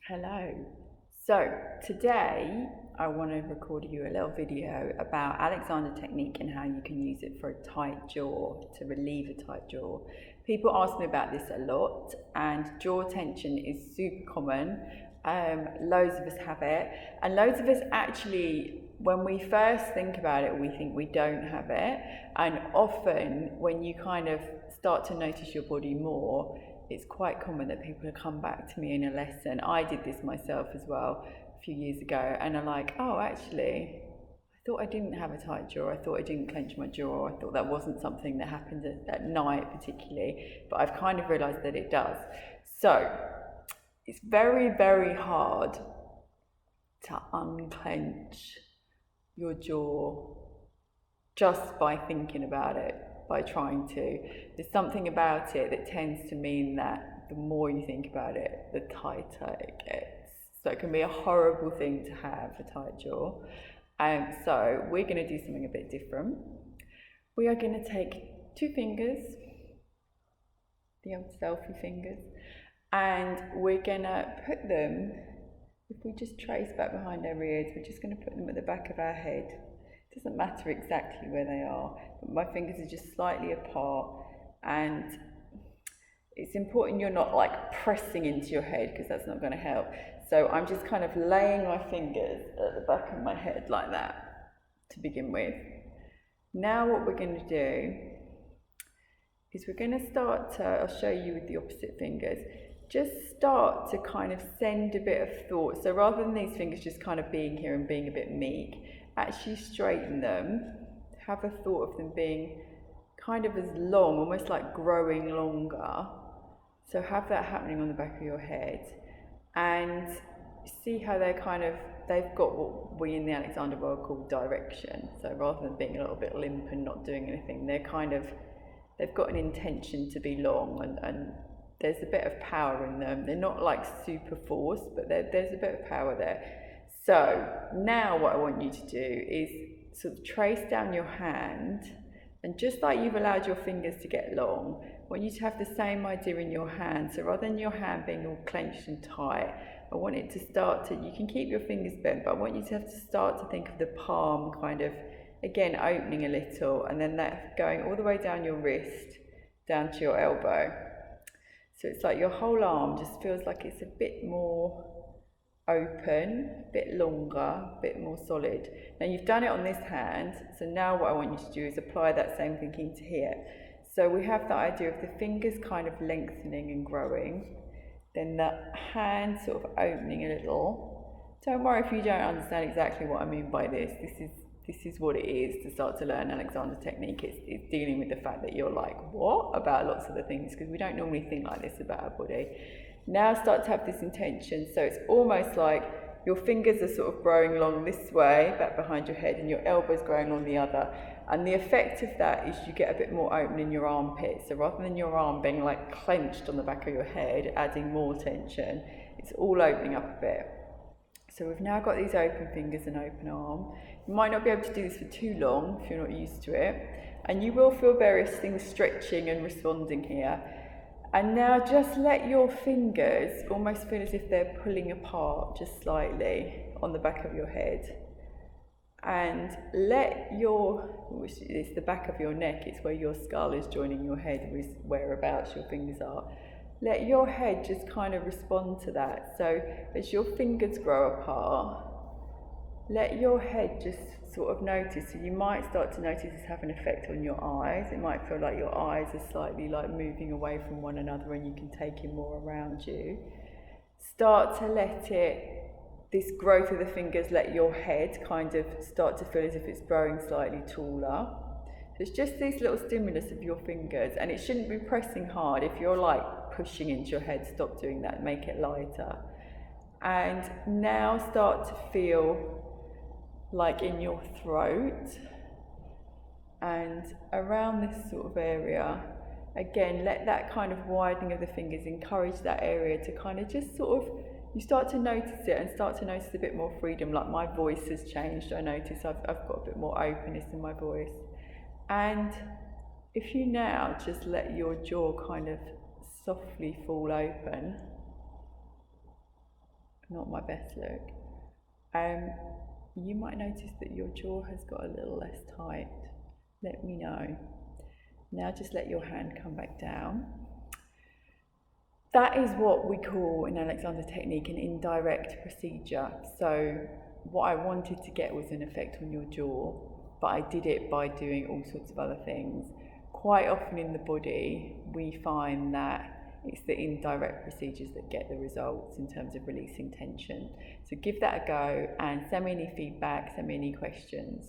Hello. So today I want to record you a little video about Alexander technique and how you can use it for a tight jaw, to relieve a tight jaw. People ask me about this a lot, and jaw tension is super common. Loads of us have it, and loads of us actually, when we first think about it, we think we don't have it. And often when you kind of start to notice your body more, it's quite common that people come back to me in a lesson. I did this myself as well a few years ago, and are like, oh, actually, I thought I didn't have a tight jaw. I thought I didn't clench my jaw. I thought that wasn't something that happened at night particularly, but I've kind of realised that it does. So it's very, very hard to unclench your jaw just by thinking about it, by trying to. There's something about it that tends to mean that the more you think about it, the tighter it gets. So it can be a horrible thing to have a tight jaw. So we're going to do something a bit different. We are going to take two fingers, the old selfie fingers, and we're going to put them, if we just trace back behind our ears, we're just going to put them at the back of our head. It doesn't matter exactly where they are, but my fingers are just slightly apart, and it's important you're not like pressing into your head, because that's not going to help. So I'm just kind of laying my fingers at the back of my head like that to begin with. Now what we're going to do is we're going to start to, I'll show you with the opposite fingers, just start to kind of send a bit of thought. So rather than these fingers just kind of being here and being a bit meek, actually straighten them, have a thought of them being kind of as long, almost like growing longer. So have that happening on the back of your head, and see how they're kind of, they've got what we in the Alexander world call direction. So rather than being a little bit limp and not doing anything, they're kind of, they've got an intention to be long, and there's a bit of power in them. They're not like super force, but there's a bit of power there. So now what I want you to do is sort of trace down your hand, and just like you've allowed your fingers to get long, I want you to have the same idea in your hand. So rather than your hand being all clenched and tight, I want it to start to, you can keep your fingers bent, but I want you to have to start to think of the palm kind of, again, opening a little, and then that going all the way down your wrist, down to your elbow. So it's like your whole arm just feels like it's a bit more open, a bit longer, a bit more solid. Now you've done it on this hand, so now what I want you to do is apply that same thinking to here. So we have the idea of the fingers kind of lengthening and growing, then the hand sort of opening a little. Don't worry if you don't understand exactly what I mean by this. This is what it is to start to learn Alexander technique. It's dealing with the fact that you're like, what? About lots of the things, because we don't normally think like this about our body. Now start to have this intention, so it's almost like your fingers are sort of growing long this way, back behind your head, and your elbows growing along the other. And the effect of that is you get a bit more open in your armpit. So rather than your arm being like clenched on the back of your head, adding more tension, it's all opening up a bit. So we've now got these open fingers and open arm. You might not be able to do this for too long if you're not used to it. And you will feel various things stretching and responding here. And now just let your fingers almost feel as if they're pulling apart just slightly on the back of your head. And let your, which is the back of your neck, it's where your skull is joining your head, with whereabouts your fingers are. Let your head just kind of respond to that. So as your fingers grow apart, let your head just sort of notice. So you might start to notice this have an effect on your eyes. It might feel like your eyes are slightly like moving away from one another, and you can take in more around you. Start to let it, this growth of the fingers, let your head kind of start to feel as if it's growing slightly taller. So it's just this little stimulus of your fingers, and it shouldn't be pressing hard. If you're like pushing into your head, stop doing that, make it lighter. And now start to feel like in your throat and around this sort of area. Again, let that kind of widening of the fingers encourage that area to kind of just sort of, you start to notice it and start to notice a bit more freedom. Like my voice has changed. I notice I've got a bit more openness in my voice. And if you now just let your jaw kind of softly fall open, not my best look. You might notice that your jaw has got a little less tight. Let me know. Now just let your hand come back down. That is what we call in Alexander Technique an indirect procedure. So what I wanted to get was an effect on your jaw, but I did it by doing all sorts of other things. Quite often in the body, we find that it's the indirect procedures that get the results in terms of releasing tension. So give that a go and send me any feedback, send me any questions.